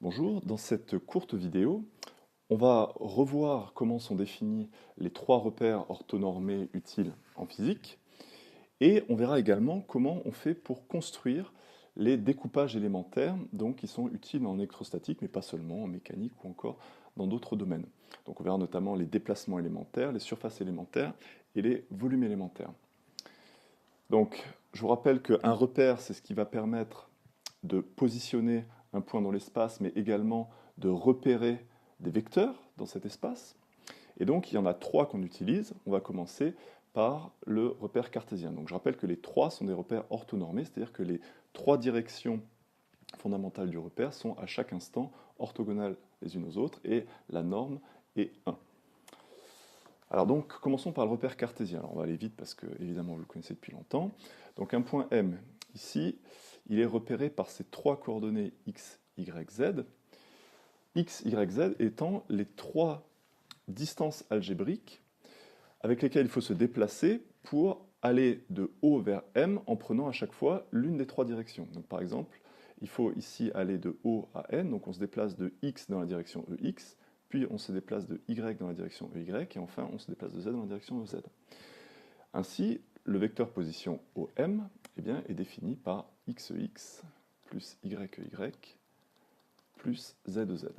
Bonjour, dans cette courte vidéo, on va revoir comment sont définis les trois repères orthonormés utiles en physique et on verra également comment on fait pour construire les découpages élémentaires donc, qui sont utiles en électrostatique, mais pas seulement, en mécanique ou encore dans d'autres domaines. Donc on verra notamment les déplacements élémentaires, les surfaces élémentaires et les volumes élémentaires. Donc je vous rappelle qu'un repère, c'est ce qui va permettre de positionner un point dans l'espace, mais également de repérer des vecteurs dans cet espace. Et donc, il y en a trois qu'on utilise. On va commencer par le repère cartésien. Donc, je rappelle que les trois sont des repères orthonormés, c'est-à-dire que les trois directions fondamentales du repère sont à chaque instant orthogonales les unes aux autres, et la norme est 1. Alors donc, commençons par le repère cartésien. Alors, on va aller vite parce que, évidemment, vous le connaissez depuis longtemps. Donc, un point M, ici, il est repéré par ces trois coordonnées x, y, z. X, y, z étant les trois distances algébriques avec lesquelles il faut se déplacer pour aller de O vers M en prenant à chaque fois l'une des trois directions. Donc, par exemple, il faut ici aller de O à N, donc on se déplace de x dans la direction EX, puis on se déplace de y dans la direction EY, et enfin on se déplace de z dans la direction EZ. Ainsi, le vecteur position OM est défini par XEX plus YEY plus ZEZ.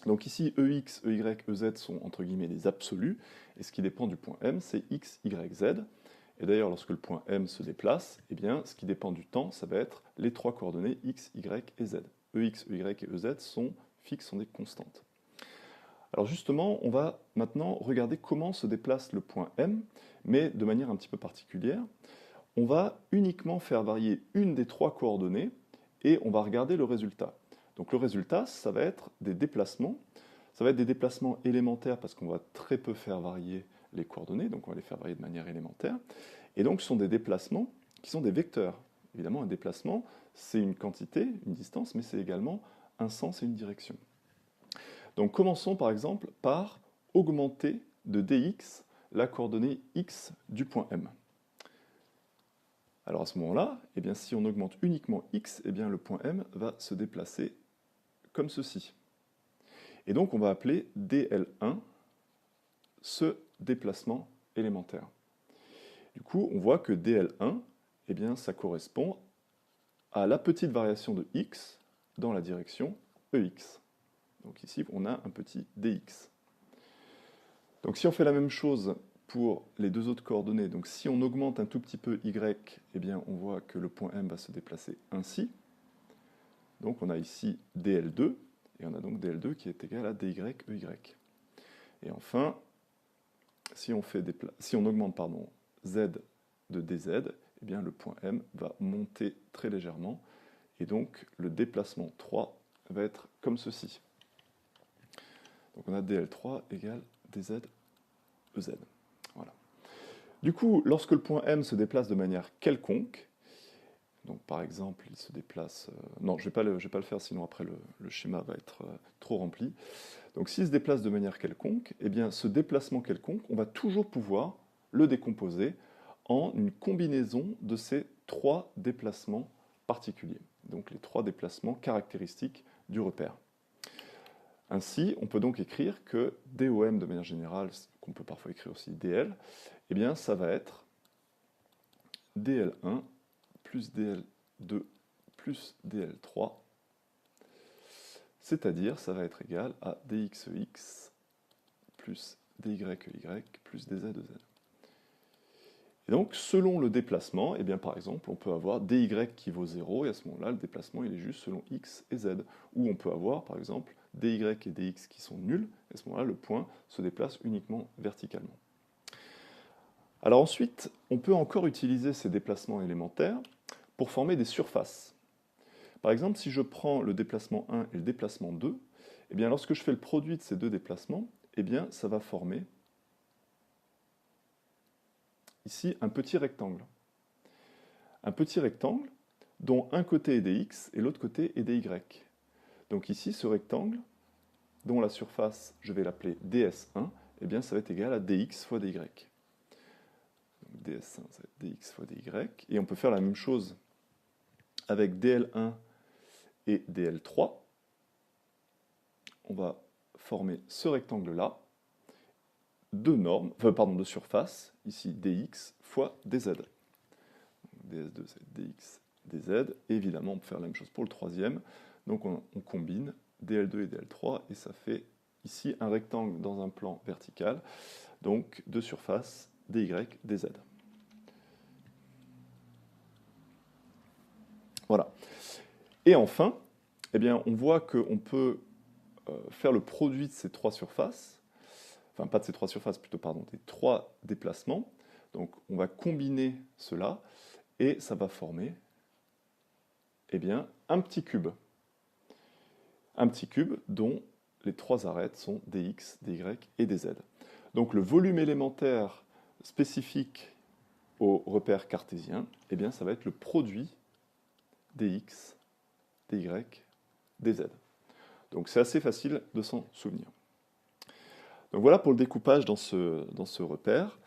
Donc ici, EX, EY, EZ sont entre guillemets des absolus, et ce qui dépend du point M, c'est X, Y, Z. Et d'ailleurs, lorsque le point M se déplace, ce qui dépend du temps, ça va être les trois coordonnées X, Y et Z. EX, EY et EZ sont fixes, sont des constantes. Alors justement, on va maintenant regarder comment se déplace le point M, mais de manière un petit peu particulière. On va uniquement faire varier une des trois coordonnées et on va regarder le résultat. Donc le résultat, ça va être des déplacements. Ça va être des déplacements élémentaires parce qu'on va très peu faire varier les coordonnées, donc on va les faire varier de manière élémentaire. Et donc ce sont des déplacements qui sont des vecteurs. Évidemment, un déplacement, c'est une quantité, une distance, mais c'est également un sens et une direction. Donc commençons par exemple par augmenter de dx la coordonnée x du point M. Alors à ce moment-là, si on augmente uniquement x, le point M va se déplacer comme ceci. Et donc on va appeler dl1 ce déplacement élémentaire. Du coup, on voit que dl1, ça correspond à la petite variation de x dans la direction EX. Donc ici, on a un petit dx. Donc si on fait la même chose pour les deux autres coordonnées, donc si on augmente un tout petit peu y, on voit que le point M va se déplacer ainsi. Donc on a ici dl2, et on a donc dl2 qui est égal à dy, ey. Et enfin, si on augmente z de dz, le point M va monter très légèrement, et donc le déplacement 3 va être comme ceci. Donc on a dl3 égale dz ez. Voilà. Du coup, lorsque le point M se déplace de manière quelconque, donc par exemple, il se déplace... non, je ne vais pas le faire, sinon après le schéma va être trop rempli. Donc s'il se déplace de manière quelconque, ce déplacement quelconque, on va toujours pouvoir le décomposer en une combinaison de ces trois déplacements particuliers. Donc les trois déplacements caractéristiques du repère. Ainsi, on peut donc écrire que DOM de manière générale, qu'on peut parfois écrire aussi DL, ça va être DL1 plus DL2 plus DL3, c'est-à-dire ça va être égal à DXEX plus DYEY plus DZEZ. Et donc, selon le déplacement, par exemple, on peut avoir dy qui vaut 0, et à ce moment-là, le déplacement il est juste selon x et z. Ou on peut avoir, par exemple, dy et dx qui sont nuls, et à ce moment-là, le point se déplace uniquement verticalement. Alors ensuite, on peut encore utiliser ces déplacements élémentaires pour former des surfaces. Par exemple, si je prends le déplacement 1 et le déplacement 2, lorsque je fais le produit de ces deux déplacements, ça va former ici un petit rectangle. Un petit rectangle dont un côté est dx et l'autre côté est dy. Donc ici, ce rectangle, dont la surface, je vais l'appeler ds1, ça va être égal à dx fois dy. Donc ds1, ça va être dx fois dy. Et on peut faire la même chose avec dl1 et dl3. on va former ce rectangle-là, de normes, enfin, pardon, de surface, ici dx fois dz. ds de z, dx, dz, et évidemment on peut faire la même chose pour le troisième, donc on combine dl2 et dl3, et ça fait ici un rectangle dans un plan vertical, donc de surface dy, dz. Voilà. Et enfin, eh bien, on voit qu'on peut faire le produit de ces trois surfaces, enfin pas de ces trois surfaces, plutôt pardon, des trois déplacements. Donc on va combiner cela et ça va former eh bien, un petit cube. Un petit cube dont les trois arêtes sont dx, dy et dz. Donc le volume élémentaire spécifique au repère cartésien, eh bien, ça va être le produit dx, dy, dz. Donc c'est assez facile de s'en souvenir. Donc voilà pour le découpage dans ce repère.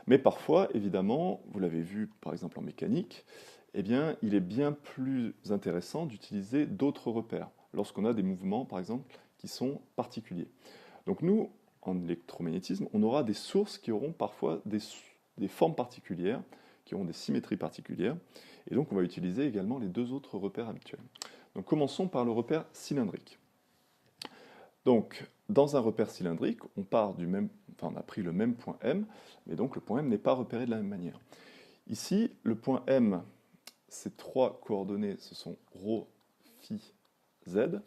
Mais parfois, évidemment, vous l'avez vu par exemple en mécanique, eh bien, il est bien plus intéressant d'utiliser d'autres repères lorsqu'on a des mouvements, par exemple, qui sont particuliers. Donc nous, en électromagnétisme, on aura des sources qui auront parfois des formes particulières, qui auront des symétries particulières, et donc on va utiliser également les deux autres repères habituels. Donc commençons par le repère cylindrique. Donc, dans un repère cylindrique, on part du même, enfin, on a pris le même point M, mais donc le point M n'est pas repéré de la même manière. Ici, le point M, ces trois coordonnées, ce sont ρ, φ, z.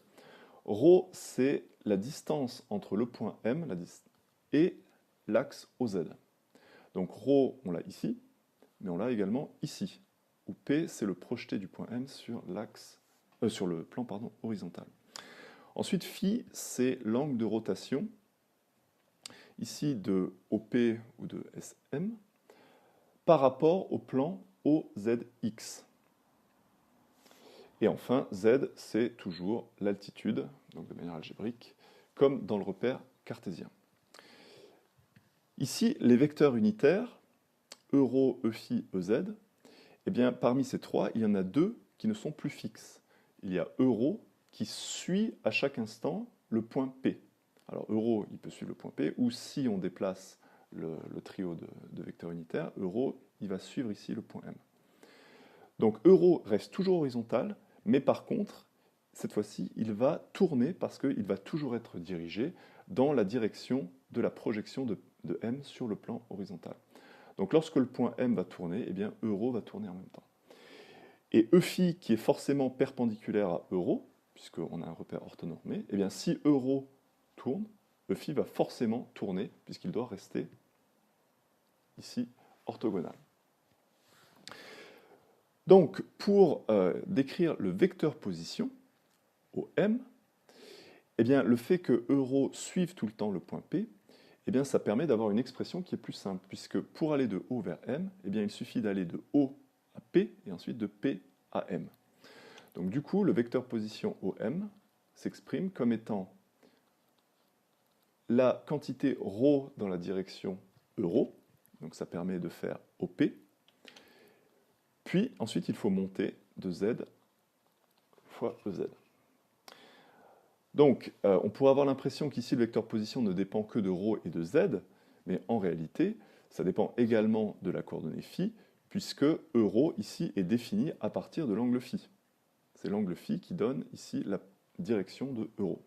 Ρ, c'est la distance entre le point M et l'axe OZ. Donc ρ, on l'a ici, mais on l'a également ici, où P, c'est le projeté du point M sur le plan horizontal. Ensuite, phi, c'est l'angle de rotation, ici de OP ou de SM, par rapport au plan OZX. Et enfin, Z, c'est toujours l'altitude, donc de manière algébrique, comme dans le repère cartésien. Ici, les vecteurs unitaires, euro, EFI, EZ, eh bien, parmi ces trois, il y en a deux qui ne sont plus fixes. Il y a euro qui suit à chaque instant le point P. Alors euro, il peut suivre le point P, ou si on déplace le trio de vecteurs unitaires, euro, il va suivre ici le point M. Donc euro reste toujours horizontal, mais par contre, cette fois-ci, il va tourner parce qu'il va toujours être dirigé dans la direction de la projection de M sur le plan horizontal. Donc lorsque le point M va tourner, eh bien euro va tourner en même temps. Et EFI, qui est forcément perpendiculaire à euro, puisqu'on a un repère orthonormé, eh bien si euro tourne, EFI va forcément tourner, puisqu'il doit rester ici orthogonal. Donc, pour décrire le vecteur position, au M, eh bien, le fait que euro suive tout le temps le point P, eh bien, ça permet d'avoir une expression qui est plus simple, puisque pour aller de O vers M, eh bien, il suffit d'aller de O à P, et ensuite de P à M. Donc du coup, le vecteur position OM s'exprime comme étant la quantité ρ dans la direction euro, donc ça permet de faire OP, puis ensuite il faut monter de Z fois EZ. Donc on pourrait avoir l'impression qu'ici le vecteur position ne dépend que de ρ et de Z, mais en réalité ça dépend également de la coordonnée φ, puisque euro ici est défini à partir de l'angle φ. C'est l'angle φ qui donne ici la direction de euro.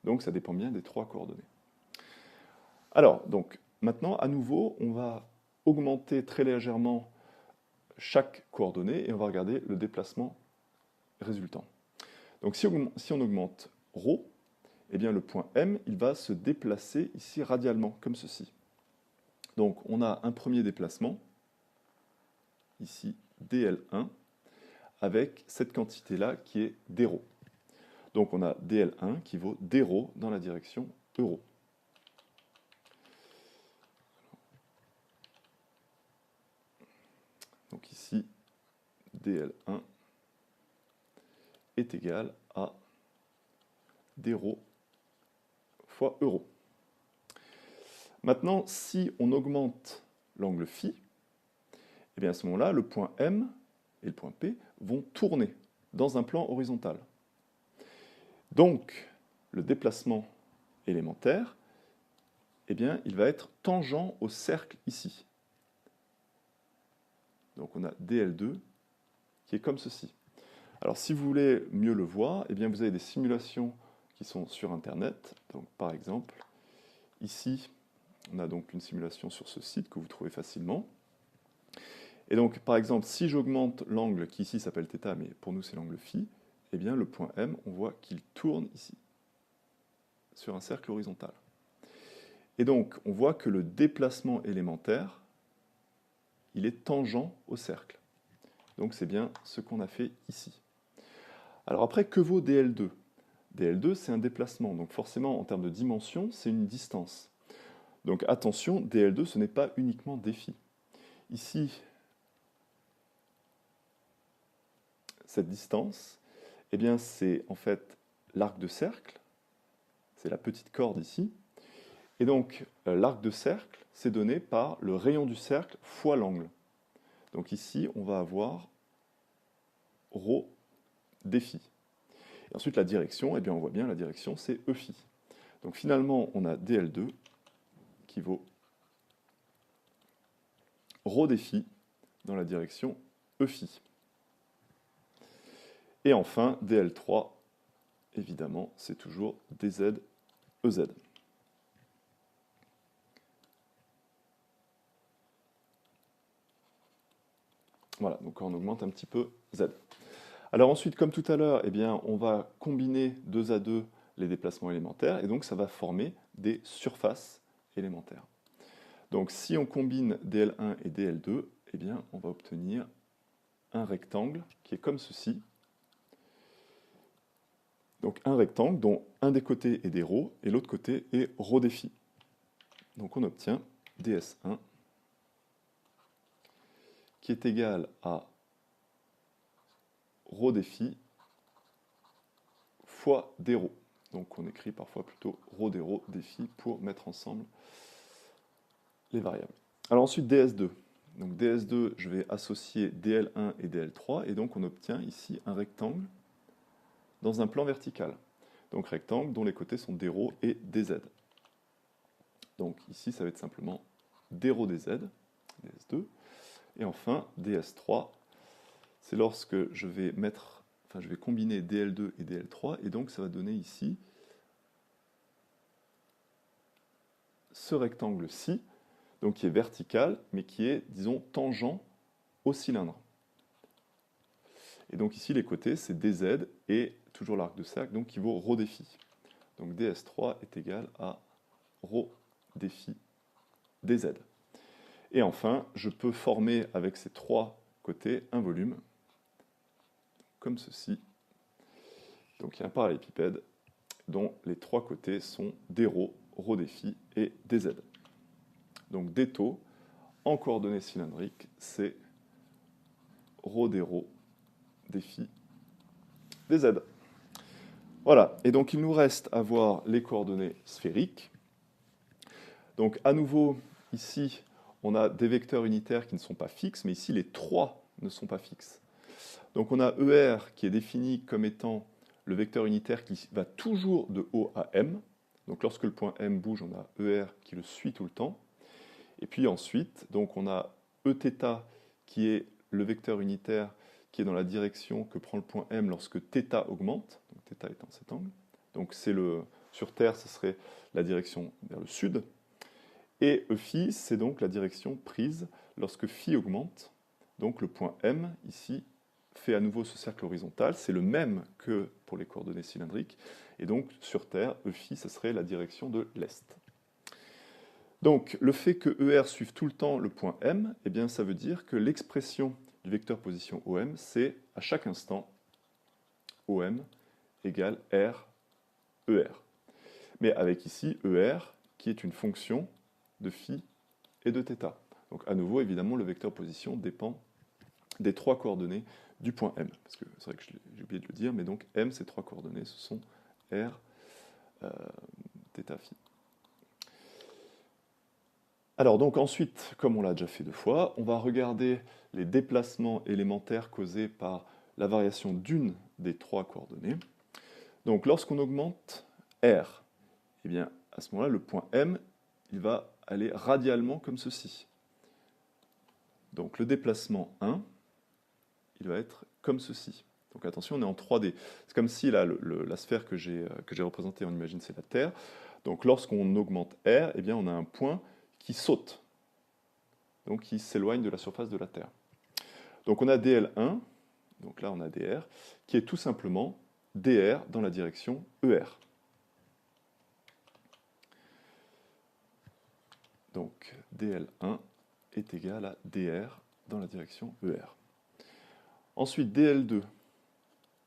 Donc ça dépend bien des trois coordonnées. Alors, donc, maintenant, à nouveau, on va augmenter très légèrement chaque coordonnée et on va regarder le déplacement résultant. Donc si on augmente ρ, eh bien le point M, il va se déplacer ici radialement, comme ceci. Donc on a un premier déplacement, ici dl1, avec cette quantité-là qui est dρ. Donc on a dl1 qui vaut dρ dans la direction euro. Donc ici, dl1 est égal à dρ fois euro. Maintenant, si on augmente l'angle φ, eh bien à ce moment-là, le point M et le point P vont tourner dans un plan horizontal. Donc, le déplacement élémentaire, eh bien, il va être tangent au cercle ici. Donc on a dl2 qui est comme ceci. Alors si vous voulez mieux le voir, eh bien, vous avez des simulations qui sont sur Internet. Donc par exemple, ici, on a donc une simulation sur ce site que vous trouvez facilement. Et donc, par exemple, si j'augmente l'angle qui ici s'appelle θ, mais pour nous c'est l'angle φ, eh bien le point M, on voit qu'il tourne ici, sur un cercle horizontal. Et donc, on voit que le déplacement élémentaire, il est tangent au cercle. Donc c'est bien ce qu'on a fait ici. Alors après, que vaut dl2? dl2, c'est un déplacement, donc forcément, en termes de dimension, c'est une distance. Donc attention, dl2, ce n'est pas uniquement dφ. Ici, cette distance, eh bien, c'est en fait l'arc de cercle, c'est la petite corde ici, et donc l'arc de cercle, c'est donné par le rayon du cercle fois l'angle. Donc ici, on va avoir ρ dφ. Et ensuite, la direction, eh bien, on voit bien, la direction, c'est Eφ. Donc finalement, on a dl2 qui vaut ρ dφ dans la direction Eφ. Et enfin, dl3, évidemment, c'est toujours dz Ez. Voilà, donc on augmente un petit peu z. Alors ensuite, comme tout à l'heure, eh bien, on va combiner 2 à 2 les déplacements élémentaires, et donc ça va former des surfaces élémentaires. Donc si on combine dl1 et dl2, eh bien, on va obtenir un rectangle qui est comme ceci. Donc un rectangle dont un des côtés est des ρ et l'autre côté est ρ dφ. Donc on obtient ds1 qui est égal à ρ dφ fois dρ. Donc on écrit parfois plutôt ρ dρ dφ pour mettre ensemble les variables. Alors ensuite ds2. Donc ds2, je vais associer dl1 et dl3, et donc on obtient ici un rectangle dans un plan vertical. Donc rectangle dont les côtés sont dρ et dz. Donc ici, ça va être simplement dρ dz, ds2. Et enfin, ds3, c'est lorsque je vais combiner dl2 et dl3, et donc ça va donner ici ce rectangle-ci, donc qui est vertical, mais qui est, disons, tangent au cylindre. Et donc ici, les côtés, c'est dz et toujours l'arc de cercle, donc qui vaut ρ dφ. Donc ds3 est égal à ρ dφ dz. Et enfin, je peux former avec ces 3 côtés un volume, comme ceci. Donc il y a un parallélépipède dont les 3 côtés sont dρ, ρ dφ et dz. Donc dτ, en coordonnées cylindriques, c'est ρ dρ dφ dz. Voilà, et donc il nous reste à voir les coordonnées sphériques. Donc à nouveau, ici, on a des vecteurs unitaires qui ne sont pas fixes, mais ici les 3 ne sont pas fixes. Donc on a ER qui est défini comme étant le vecteur unitaire qui va toujours de O à M. Donc lorsque le point M bouge, on a ER qui le suit tout le temps. Et puis ensuite, donc on a Eθ qui est le vecteur unitaire qui est dans la direction que prend le point M lorsque θ augmente, donc θ étant cet angle. Donc sur Terre, ce serait la direction vers le sud. Et Eφ, c'est donc la direction prise lorsque φ augmente. Donc le point M, ici, fait à nouveau ce cercle horizontal. C'est le même que pour les coordonnées cylindriques. Et donc sur Terre, Eφ, ce serait la direction de l'Est. Donc le fait que ER suive tout le temps le point M, eh bien, ça veut dire que l'expression du vecteur position OM, c'est à chaque instant OM égale R, ER. Mais avec ici ER qui est une fonction de phi et de θ. Donc à nouveau, évidemment, le vecteur position dépend des 3 coordonnées du point M. Parce que c'est vrai que j'ai oublié de le dire, mais donc M, ces 3 coordonnées, ce sont R, θ, phi. Alors donc ensuite, comme on l'a déjà fait 2 fois, on va regarder les déplacements élémentaires causés par la variation d'une des 3 coordonnées. Donc lorsqu'on augmente R, eh bien, à ce moment-là, le point M, il va aller radialement comme ceci. Donc le déplacement 1, il va être comme ceci. Donc attention, on est en 3D. C'est comme si là, la sphère que j'ai représentée, on imagine c'est la Terre. Donc lorsqu'on augmente R, eh bien, on a un point qui saute, donc qui s'éloigne de la surface de la Terre. Donc on a dl1, donc là on a dr, qui est tout simplement dr dans la direction ER. Donc dl1 est égal à dr dans la direction ER. Ensuite dl2.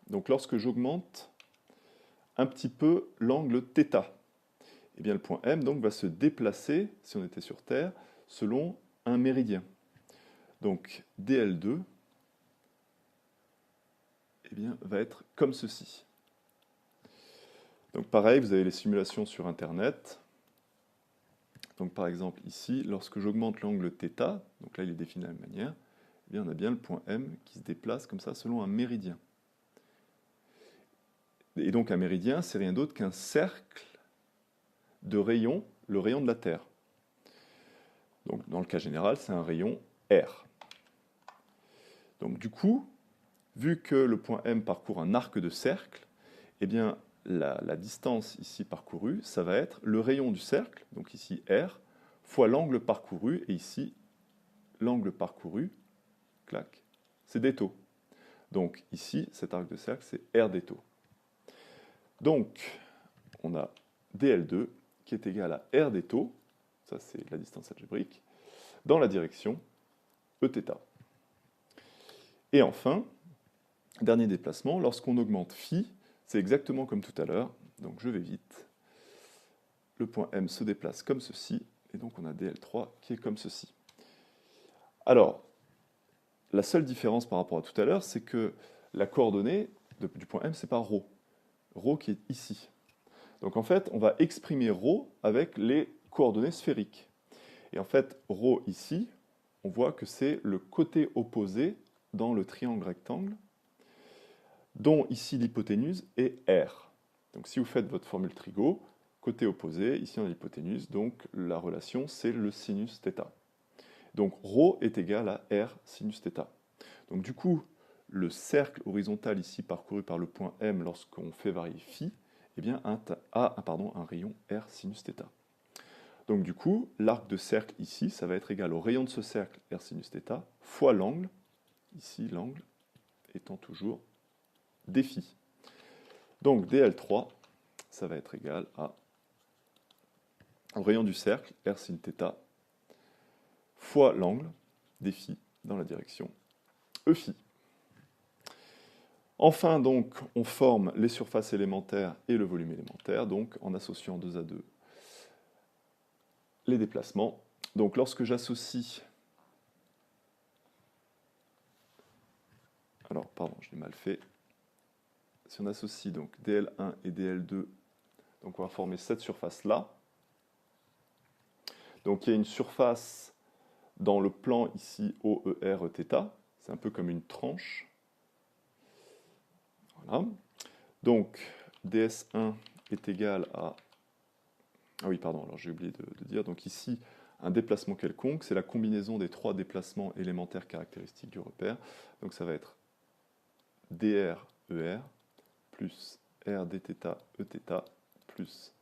Donc lorsque j'augmente un petit peu l'angle θ, eh bien le point M donc va se déplacer, si on était sur Terre, selon un méridien. Donc dl2 eh bien, va être comme ceci. Donc pareil, vous avez les simulations sur Internet. Donc par exemple ici, lorsque j'augmente l'angle θ, donc là il est défini de la même manière, eh bien, on a bien le point M qui se déplace comme ça selon un méridien. Et donc un méridien, c'est rien d'autre qu'un cercle de rayons, le rayon de la Terre. Donc dans le cas général, c'est un rayon R. Donc du coup, vu que le point M parcourt un arc de cercle, eh bien la distance ici parcourue, ça va être le rayon du cercle, donc ici R, fois l'angle parcouru, et ici l'angle parcouru, clac, c'est d taux. Donc ici, cet arc de cercle, c'est R d taux. Donc, on a dl2 qui est égal à R d taux, ça c'est la distance algébrique, dans la direction Eθ. Et enfin, dernier déplacement, lorsqu'on augmente phi, c'est exactement comme tout à l'heure, donc je vais vite. Le point M se déplace comme ceci, et donc on a dl3 qui est comme ceci. Alors, la seule différence par rapport à tout à l'heure, c'est que la coordonnée du point M, c'est pas ρ. Ρ qui est ici. Donc en fait, on va exprimer ρ avec les coordonnées sphériques. Et en fait, ρ ici, on voit que c'est le côté opposé dans le triangle rectangle, dont ici l'hypoténuse est R. Donc si vous faites votre formule trigo, côté opposé, ici on a l'hypoténuse, donc la relation c'est le sinus θ. Donc ρ est égal à R sinus θ. Donc du coup, le cercle horizontal ici parcouru par le point M lorsqu'on fait varier phi, eh bien a un rayon R sinus θ. Donc du coup, l'arc de cercle ici, ça va être égal au rayon de ce cercle R sinus θ fois l'angle, ici l'angle étant toujours dφ. Donc dl3, ça va être égal au rayon du cercle R sin θ fois l'angle dφ dans la direction Eφ. Enfin, donc, on forme les surfaces élémentaires et le volume élémentaire, donc en associant 2 à 2 les déplacements. Donc, lorsque j'associe... Alors, pardon, je l'ai mal fait. Si on associe donc dl1 et dl2, donc on va former cette surface-là. Donc, il y a une surface dans le plan ici OER θ. C'est un peu comme une tranche. Voilà. Donc, ds1 est égal à... Ah oui, pardon, alors j'ai oublié de dire. Donc ici, un déplacement quelconque, c'est la combinaison des 3 déplacements élémentaires caractéristiques du repère. Donc ça va être dr ER plus R dθ Eθ plus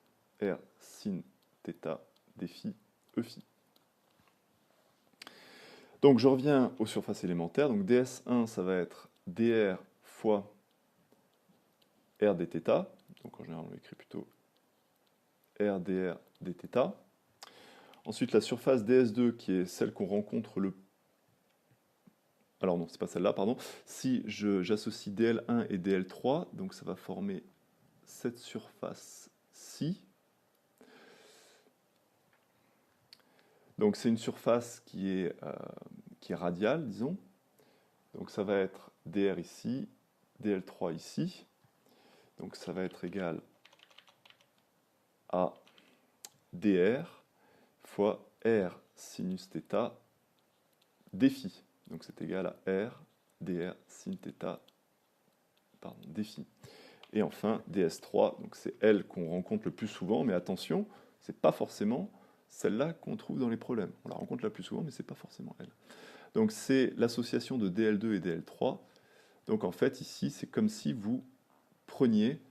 R sin θ dφ Eφ. Donc je reviens aux surfaces élémentaires. Donc ds1, ça va être dr fois R dθ. Donc en général, on l'écrit plutôt R dr dθ. Ensuite, la surface ds2, qui est celle qu'on rencontre le... Alors non, c'est pas celle-là, pardon. Si j'associe dl1 et dl3, donc ça va former cette surface-ci. Donc c'est une surface qui est radiale, disons. Donc ça va être dr ici, dl3 ici. Donc ça va être égal à dr fois R sinus θ dφ. Donc c'est égal à R dr sin θ dφ. Et enfin, DS3, donc c'est elle qu'on rencontre le plus souvent, mais attention, c'est pas forcément celle-là qu'on trouve dans les problèmes. On la rencontre la plus souvent, mais c'est pas forcément elle. Donc c'est l'association de DL2 et DL3. Donc en fait, ici, c'est comme si vous preniez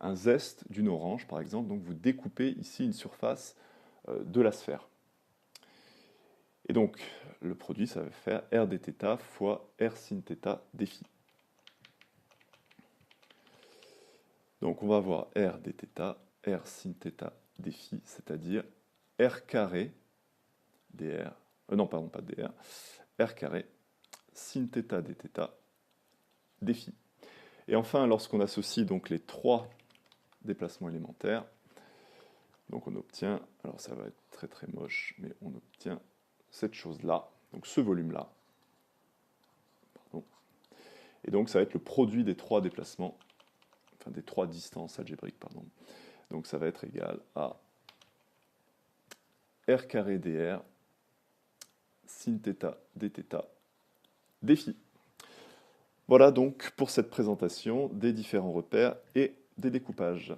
un zeste d'une orange, par exemple, donc vous découpez ici une surface de la sphère. Et donc, le produit, ça va faire R dθ fois R sin θ dφ. Donc on va avoir R dθ, R sin θ dφ, c'est-à-dire R carré dr, non pardon, pas dr, R carré sin θ dθ dφ. Et enfin, lorsqu'on associe donc les trois déplacements élémentaires, donc on obtient, alors ça va être très très moche, mais on obtient cette chose-là, donc ce volume-là. Et donc ça va être le produit des trois déplacements, enfin des trois distances algébriques, pardon. Donc ça va être égal à R carré dr sin θ dθ dφ. Voilà donc pour cette présentation des différents repères et des découpages.